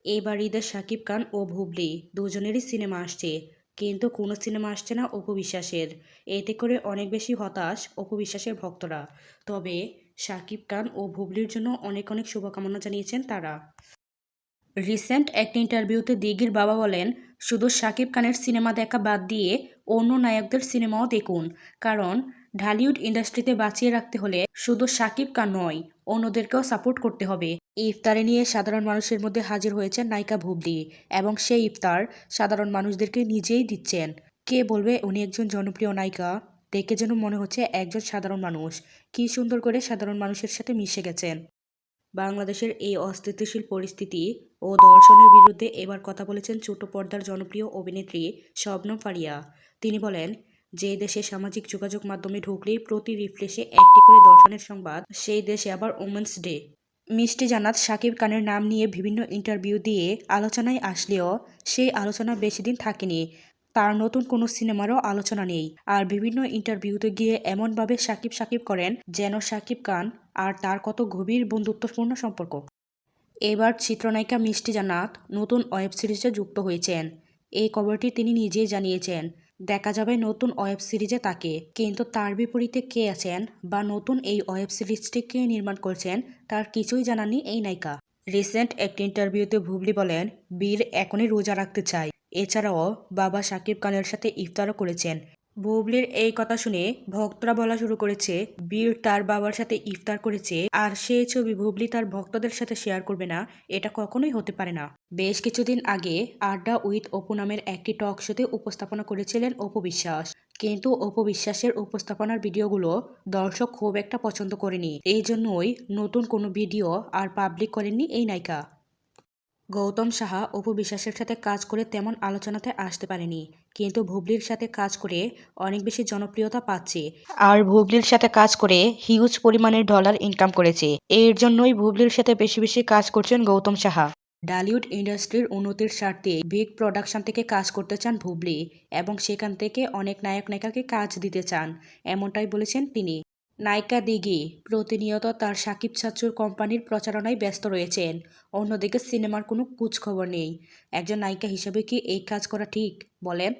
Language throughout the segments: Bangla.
এবার ঈদে শাকিব খান ও বুবলি দুজনেরই সিনেমা আসছে, কিন্তু কোনো সিনেমা আসছে না অপু বিশ্বাসের। এতে করে অনেক বেশি হতাশ অপু বিশ্বাসের ভক্তরা। তবে শাকিব খান ও বুবলির জন্য অনেক অনেক শুভকামনা জানিয়েছেন তারা। রিসেন্ট একটি ইন্টারভিউতে দিঘির বাবা বলেন, শুধু শাকিব খানের সিনেমা দেখা বাদ দিয়ে অন্য নায়কদের সিনেমাও দেখুন, কারণ ঢালিউড ইন্ডাস্ট্রিতে বাঁচিয়ে রাখতে হলে শুধু শাকিব খান নয়, অন্যদেরকেও সাপোর্ট করতে হবে। ইফতারে নিয়ে সাধারণ মানুষের মধ্যে হাজির হয়েছেন নায়িকা বুবলি, এবং সেই ইফতার সাধারণ মানুষদেরকে নিজেই দিচ্ছেন। কে বলবে উনি একজন জনপ্রিয় নায়িকা? দেখে যেন মনে হচ্ছে একজন সাধারণ মানুষ কি সুন্দর করে সাধারণ মানুষের সাথে মিশে গেছেন। বাংলাদেশের এই অস্থিতিশীল পরিস্থিতি ও ধর্ষণের বিরুদ্ধে এবার কথা বলেছেন ছোট পর্দার জনপ্রিয় অভিনেত্রী শবনম ফারিয়া। তিনি বলেন, যে দেশে সামাজিক যোগাযোগ মাধ্যমে ঢুকলেই প্রতি রিফ্রেশে একটি করে ধর্ষণের সংবাদ, সেই দেশে আবার ওমেন্স ডে। মিষ্টি জান্নাত শাকিব খানের নাম নিয়ে বিভিন্ন ইন্টারভিউ দিয়ে আলোচনায় আসলেও সেই আলোচনা বেশি দিন থাকেনি। তার নতুন কোনো সিনেমারও আলোচনা নেই। আর বিভিন্ন ইন্টারভিউতে গিয়ে এমনভাবে শাকিব শাকিব করেন যেন শাকিব খান আর তার কত গভীর বন্ধুত্বপূর্ণ সম্পর্ক। এবার চিত্রনায়িকা মিষ্টি জান্নাত নতুন ওয়েব সিরিজে যুক্ত হয়েছেন। এই খবরটি তিনি নিজেই জানিয়েছেন। দেখা যাবে নতুন ওয়েব সিরিজে তাকে, কিন্তু তার বিপরীতে কে আছেন বা নতুন এই ওয়েব সিরিজটি কে নির্মাণ করছেন তার কিছুই জানাননি এই নায়িকা। রিসেন্ট একটি ইন্টারভিউতে বুবলি বলেন, বীর এখনই রোজা রাখতে চাই। এছাড়াও বাবা শাকিব খানের সাথে ইফতারও করেছেন। বুবলির এই কথা শুনে ভক্তরা বলা শুরু করেছে, বীর তার বাবার সাথে ইফতার করেছে আর সেই ছবি বুবলি তার ভক্তদের সাথে শেয়ার করবে না, এটা কখনোই হতে পারে না। বেশ কিছুদিন আগে আড্ডা উইথ অপু নামের একটি টক শোতে উপস্থাপনা করেছিলেন অপু বিশ্বাস, কিন্তু অপু বিশ্বাসের উপস্থাপনার ভিডিওগুলো দর্শক খুব একটা পছন্দ করেনি। এই জন্যই নতুন কোনো ভিডিও আর পাবলিক করেননি এই নায়িকা। গৌতম সাহা অপু বিশ্বাসের সাথে কাজ করে তেমন আলোচনাতে আসতে পারেনি, কিন্তু বুবলির সাথে কাজ করে অনেক বেশি জনপ্রিয়তা পাচ্ছে। আর বুবলির সাথে কাজ করে হিউজ পরিমাণের ডলার ইনকাম করেছে। এর জন্যই বুবলির সাথে বেশি বেশি কাজ করছেন গৌতম সাহা। ঢালিউড ইন্ডাস্ট্রির উন্নতির স্বার্থে বিগ প্রোডাকশন থেকে কাজ করতে চান বুবলি, এবং সেখান থেকে অনেক নায়ক নায়িকাকে কাজ দিতে চান, এমনটাই বলেছেন তিনি। নায়িকা দিঘি প্রতিনিয়ত তার সাকিব চাচ্চুর কোম্পানির প্রচারণায় ব্যস্ত রয়েছেন। অন্যদিকে সিনেমার কোনো খোঁজখবর নেই। একজন নায়িকা হিসেবে কি এই কাজ করা ঠিক বলেন?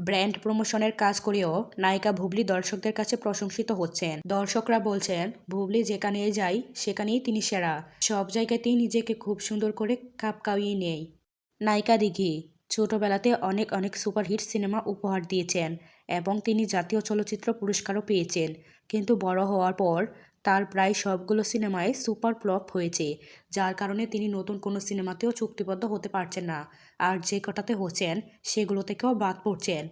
ব্র্যান্ড প্রমোশনের কাজ করেও নায়িকা বুবলি দর্শকদের কাছে প্রশংসিত হচ্ছেন। দর্শকরা বলছেন, বুবলি যেখানেই যায় সেখানেই তিনি সেরা। সব জায়গাতেই নিজেকে খুব সুন্দর করে খাপ খাইয়ে নেয়। নায়িকা দিঘি ছোটবেলাতে অনেক অনেক সুপারহিট সিনেমা উপহার দিয়েছেন, এবং তিনি জাতীয় চলচ্চিত্র পুরস্কারও পেয়েছেন। কিন্তু বড় হওয়ার পর তার প্রায় সবগুলো সিনেমায় সুপার ফ্লপ হয়েছে, যার কারণে তিনি নতুন কোনো সিনেমাতেও চুক্তিবদ্ধ হতে পারছেন না। আর যে কটাতে হচ্ছেন সেগুলো থেকেও বাদ পড়ছেন।